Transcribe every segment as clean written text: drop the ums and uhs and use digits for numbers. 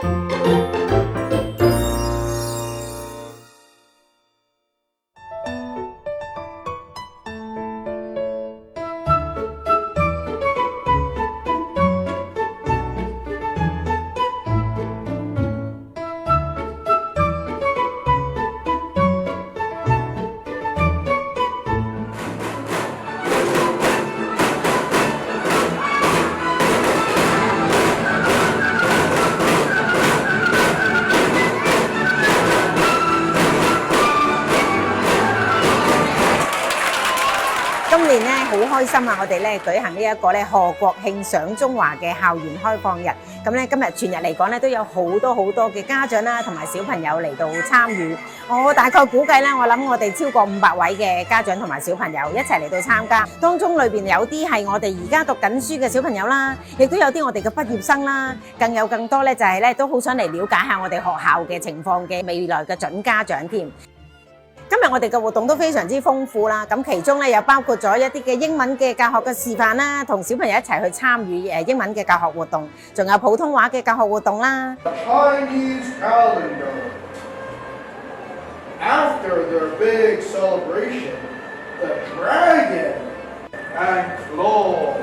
今年咧好開心啊！我哋咧舉行呢一個咧賀國慶上中華嘅校園開放日。咁咧今日全日嚟講咧都有好多嘅家長啦，同埋小朋友嚟到參與。我大概估計咧，我諗我哋超過500位嘅家長同埋小朋友一齊嚟到參加。當中裏邊有啲係我哋而家讀緊書嘅小朋友啦，亦都有啲我哋嘅畢業生啦，更有更多咧就係咧都好想嚟了解下我哋學校嘅情況嘅未來嘅準家長添。今日我哋嘅活動都非常之豐富啦，咁其中咧又包括咗一啲嘅英文嘅教學嘅示範啦，同小朋友一齊去參與英文嘅教學活動，仲有普通話嘅教學活動啦。Chinese calendar. After their big celebration, the dragon and claws.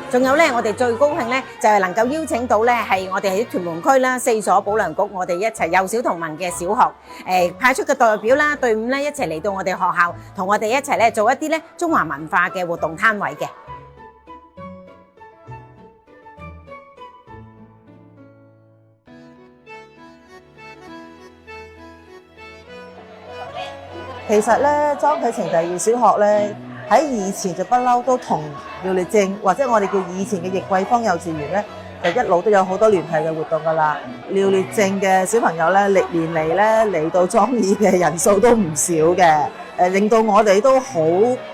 仲有咧，我哋最高興咧，就係能夠邀請到咧，係我哋喺屯門區啦4所保良局，我哋一齊幼小同文嘅小學，派出嘅代表啦隊伍咧，一齊嚟到我哋學校，同我哋一齊咧做一啲咧中華文化嘅活動攤位嘅。其實咧，莊啟程第2小學咧喺以前就不嬲都同廖烈正或者我哋叫以前嘅易桂芳幼稚園咧，就一路都有好多聯繫嘅活動㗎啦。廖烈正嘅小朋友咧，歷年嚟咧嚟到莊議嘅人數都唔少嘅，令到我哋都好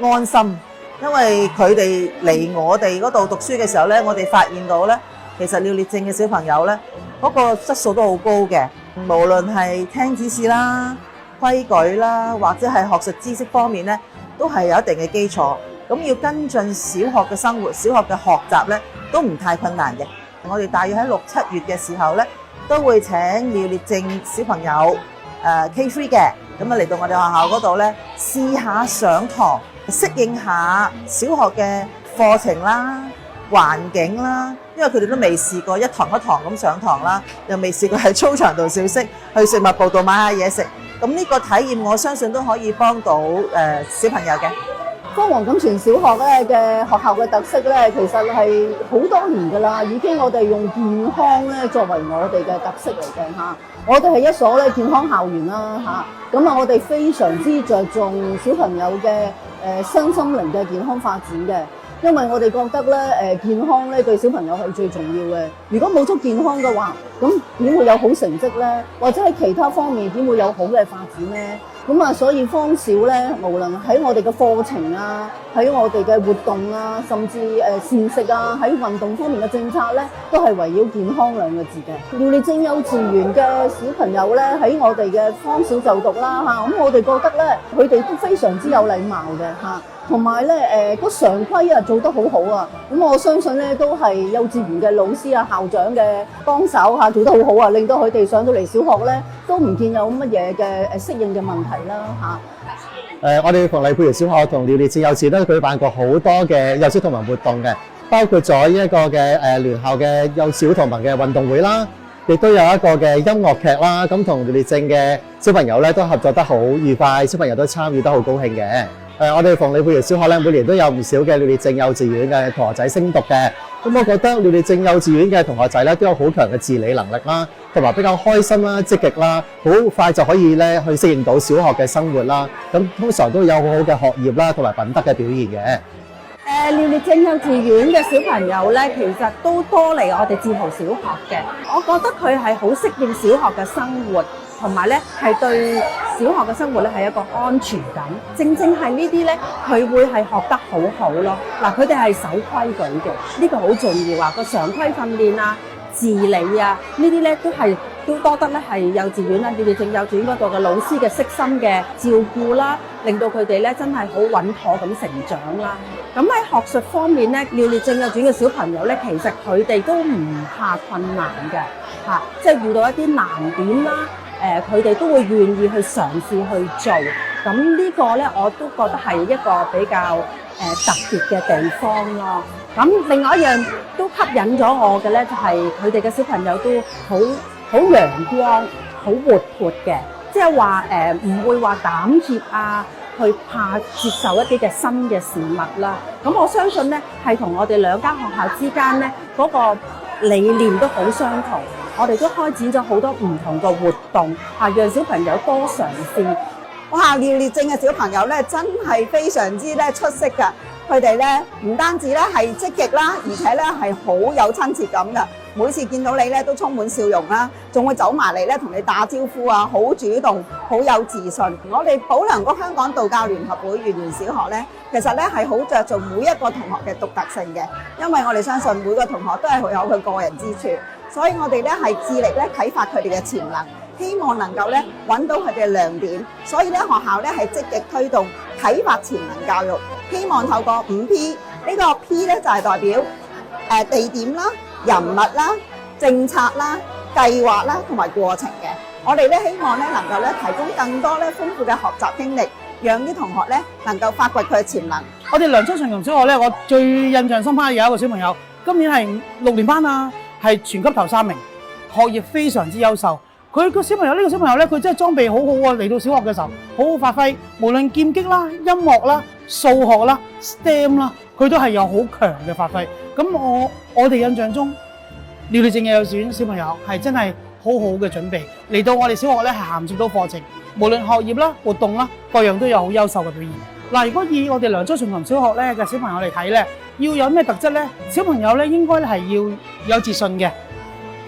安心，因為佢哋嚟我哋嗰度讀書嘅時候咧，我哋發現到咧，其實廖烈正嘅小朋友咧嗰個質素都好高嘅，無論係聽指示啦、規矩啦，或者係學術知識方面咧，都係有一定嘅基礎。咁要跟進小學嘅生活、小學嘅學習咧，都唔太困難嘅。我哋大約喺6、7月嘅時候咧，都會請廖烈正小朋友K3 嘅，咁啊嚟到我哋學校嗰度咧，試下上堂，適應下小學嘅課程啦、環境啦，因為佢哋都未試過一堂一堂咁上堂啦，又未試過喺操場度小息，去食物部度買下嘢食。咁呢個體驗，我相信都可以幫到小朋友嘅。方黃錦泉小學咧嘅學校嘅特色咧，其實係好多年㗎啦，已經我哋用健康咧作為我哋嘅特色嚟嘅嚇。我哋係一所咧健康校園啦嚇，咁啊我哋非常之着重小朋友嘅身心靈嘅健康發展嘅。因為我哋覺得咧，健康咧對小朋友係最重要嘅。如果冇足健康嘅話，咁點會有好成績咧？或者喺其他方面點會有好嘅發展咧？咁啊，所以方小咧，無論喺我哋嘅課程啊，喺我哋嘅活動啊，甚至膳食啊，喺運動方面嘅政策咧，都係圍繞健康兩個字嘅。廖烈正幼稚園嘅小朋友咧，喺我哋嘅方小就讀啦嚇，咁我哋覺得咧，佢哋都非常之有禮貌嘅嚇。同埋咧，個常規啊做得好好啊！咁我相信咧都係幼稚園嘅老師啊、校長嘅幫手嚇，做得好好啊，令到佢哋上到嚟小學咧都唔見有乜嘢嘅適應嘅問題啦嚇。我哋馮麗佩小學同廖烈正幼稚園都舉辦過好多嘅幼小同文活動嘅，包括咗一個嘅聯校嘅幼小同文嘅運動會啦，亦都有一個嘅音樂劇啦。咁同廖烈正嘅小朋友咧都合作得好愉快，小朋友都參與得好高興嘅。我哋馮麗佩小學咧每年都有唔少嘅廖烈正幼稚園嘅同學仔升讀嘅，咁我覺得廖烈正幼稚園嘅同學仔咧都有好強嘅自理能力啦，同埋比較開心啦、積極啦，好快就可以咧去適應到小學嘅生活啦。咁通常都有好好嘅學業啦，同埋品德嘅表現嘅。廖烈正幼稚園嘅小朋友咧，其實都多嚟我哋志豪小學嘅。我覺得佢係好適應小學嘅生活，同埋咧係對小學嘅生活咧係一個安全感。正係呢啲咧，佢會係學得好好咯。嗱，佢哋係守規矩嘅，呢個好重要啊！個常規訓練啊、自理啊，呢啲咧都多得咧係幼稚園啦，廖烈正幼稚園嗰度嘅老師嘅悉心嘅照顧啦，令到佢哋咧真係好穩妥咁成長啦。咁喺學術方面咧，廖烈正幼稚園嘅小朋友咧，其實佢哋都唔怕困難嘅嚇，即係遇到一啲難點啦，佢哋都會願意去嘗試去做。咁呢個咧，我都覺得係一個比較特別嘅地方咯。咁另外一樣都吸引咗我嘅咧，就係佢哋嘅小朋友都好陽光、好活潑嘅，即係話唔會話膽怯啊，去怕接受一啲嘅新嘅事物啦。咁我相信咧，係同我哋兩間學校之間咧嗰個理念都好相同。我哋都開展咗好多唔同嘅活動，讓小朋友多嘗試。哇！廖烈正嘅小朋友咧，真係非常之咧出色㗎。佢哋咧唔單止咧係積極啦，而且咧係好有親切感㗎。每次見到你咧都充滿笑容啦，仲會走埋嚟咧同你打招呼啊，好主動，好有自信。我哋保良局香港道教聯合會圓玄小學咧，其實咧係好着重每一個同學嘅獨特性嘅，因為我哋相信每個同學都係有佢個人之處，所以我哋咧係致力咧啟發佢哋嘅潛能。希望能夠咧揾到佢哋嘅亮點，所以咧學校咧係積極推動啟發潛能教育，希望透過5P， 呢個 P 咧就係代表地點啦、人物啦、政策啦、計劃啦同埋過程嘅。我哋咧希望咧能夠咧提供更多咧豐富嘅學習經歷，讓啲同學咧能夠發掘佢嘅潛能。我哋梁昌順雄小學咧，我最印象深刻有一個小朋友，今年係6年班啊，係全級頭3名，學業非常之優秀。佢個小朋友呢個小朋友咧，佢真係裝備好好喎！嚟到小學嘅時候，好好發揮，無論劍擊啦、音樂啦、數學啦、STEM 啦，佢都係有好強嘅發揮。咁我哋印象中，廖烈正嘅幼稚園小朋友係真係好好嘅準備，嚟到我哋小學咧係銜接到課程，無論學業啦、活動啦，各樣都有好優秀嘅表現。嗱，如果以我哋梁昌順雄小學咧嘅小朋友嚟睇咧，要有咩特質咧？小朋友咧應該係要有自信嘅、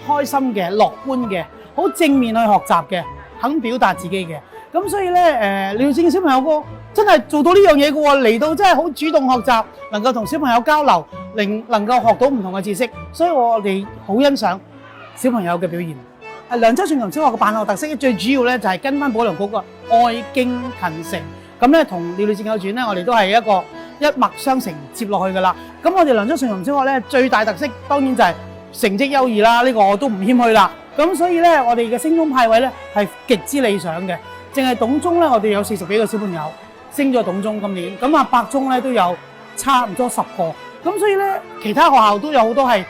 開心嘅、樂觀嘅。好正面去學習嘅，肯表達自己嘅，咁所以咧廖烈正嘅小朋友個真係做到呢樣嘢嘅喎，嚟到真係好主動學習，能夠同小朋友交流，能夠學到唔同嘅知識，所以我哋好欣賞小朋友嘅表現。梁昌順雄小學嘅辦學特色最主要咧就係跟翻保良局嘅愛敬勤誠，咁咧同廖烈正幼稚園咧我哋都係一個一脈相承接落去㗎啦。咁我哋梁昌順雄小學咧最大特色當然就係成績優異啦，呢個我都唔謙虛啦。咁所以咧，我哋嘅升中派位咧係極之理想嘅。淨係董中咧，我哋有40幾個小朋友升咗董中今年。咁啊，百中咧都有差唔多10個。咁所以咧，其他學校都有好多係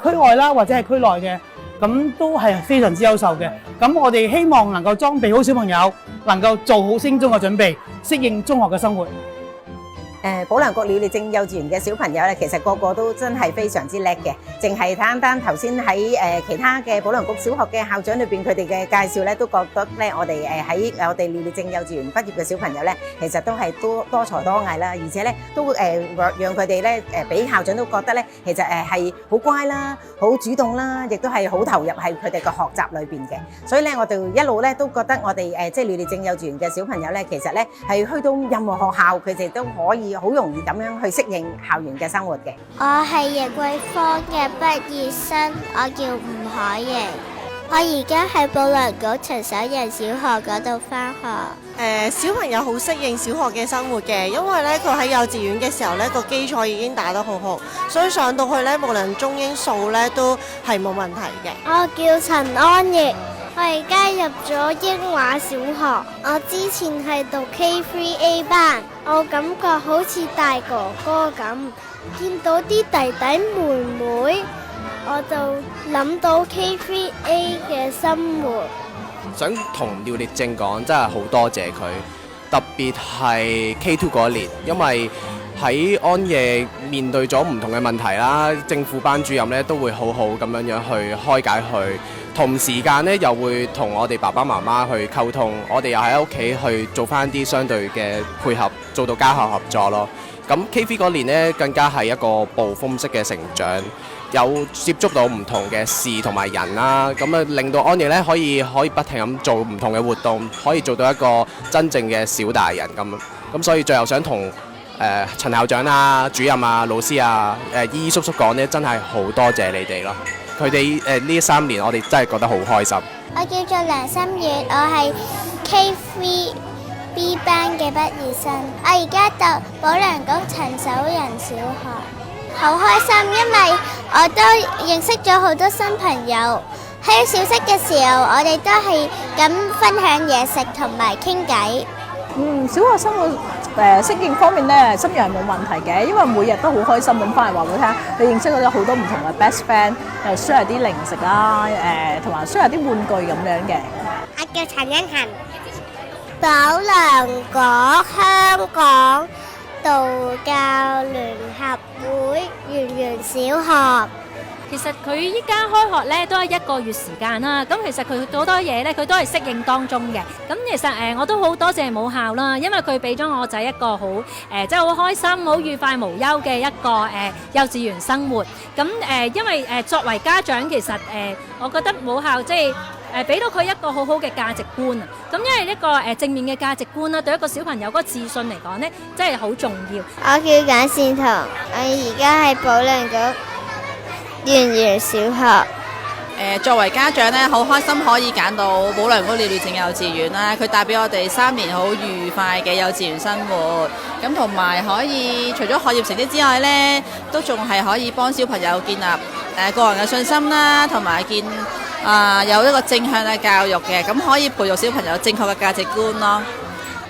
區外啦，或者係區內嘅，咁都係非常之優秀嘅。咁我哋希望能夠裝備好小朋友，能夠做好升中嘅準備，適應中學嘅生活。保良局廖烈正幼稚園嘅小朋友咧，其實個個都真係非常之叻嘅，淨係單單頭先喺其他嘅保良局小學嘅校長裏邊，佢哋嘅介紹咧，都覺得咧，我哋喺我哋廖烈正幼稚園畢業嘅小朋友咧，其實都係多才多藝啦，而且咧都讓佢哋咧俾校長都覺得咧，其實係好乖啦，好主動啦，亦都係好投入喺佢哋嘅學習裏邊嘅。所以咧，我哋一路咧都覺得我哋即係廖烈正幼稚園嘅小朋友咧，其實咧係去到任何學校，佢哋都可以好容易咁樣去適應校園嘅生活嘅。我係易桂芳嘅畢業生，我叫吳海瑩。我而家喺保良局陳守仁小學嗰度返學。小朋友好適應小學嘅生活嘅，因為咧佢喺幼稚園嘅時候咧個基礎已經打得好好，所以上到去咧無論中英數咧都係冇問題嘅。我叫陳安奕，我而家入咗英華小學。我之前係讀 K3A 班，我感覺好似大哥哥咁，見到啲弟弟妹妹，我就諗到 K3A 嘅生活。想同廖烈正講，真係好多謝佢，特別係 K2 嗰一年，因為喺安夜面對咗唔同嘅問題啦，政府班主任咧都會好好咁樣去開解佢，同時間咧又會同我哋爸爸媽媽去溝通，我哋又喺屋企去做翻啲相對嘅配合，做到家校合作咯。咁 K3 嗰年呢，更加係一個暴風式嘅成長，有接觸到唔同嘅事同埋人啦，咁啊令到安逸呢可以不停咁做唔同嘅活動，可以做到一個真正嘅小大人咁所以最後想同陳校長啊、主任啊、老師啊、姨姨叔叔講呢，真係好多謝你哋咯！佢哋呢3年，我哋真係覺得好開心。我叫做梁心月，我係 K3 B 班嘅畢業生，我而家讀保良局陳守仁小學，好開心，因為我都認識咗好多新朋友。喺小息嘅時候，我哋都係咁分享嘢食同埋傾偈。小學生活適應方面咧，心陽係冇問題嘅，因為每日都好開心咁翻嚟話俾佢聽，你認識咗好多唔同嘅 best friend， 又 share 啲零食啦，同埋 share 啲玩具咁樣嘅。我叫陳欣恒，保良局香港道教聯合會圓圓小學。其實佢依家開學咧都係1個月時間啦，咁其實佢好多嘢咧佢都係適應當中嘅。咁其實我都好多謝母校啦，因為佢俾咗我仔一個好即係好開心、好愉快無憂嘅一個幼稚園生活。咁因為作為家長，其實我覺得母校即係俾到佢一個好好嘅價值觀啊。咁因為一個正面嘅價值觀啦，對一個小朋友嗰個自信嚟講咧，真係好重要。我叫簡善彤，我而家係保良局圓圓小學。作為家長咧，好開心可以揀到保良局廖廖靜幼稚園啦。佢帶俾我哋3年好愉快嘅幼稚園生活，咁同埋可以除咗學業成績之外咧，都仲係可以幫小朋友建立個人嘅信心啦，同埋有一個正向嘅教育嘅，咁可以培育小朋友正確嘅價值觀咯。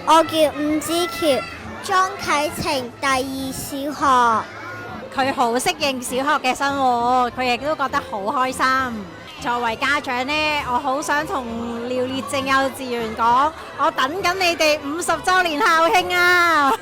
我叫伍之喬，莊啟晴第2小學。佢好適應小學嘅生活，佢亦都覺得好開心。作為家長呢，我好想同廖烈靜幼稚園講，我等緊你哋50週年校慶啊！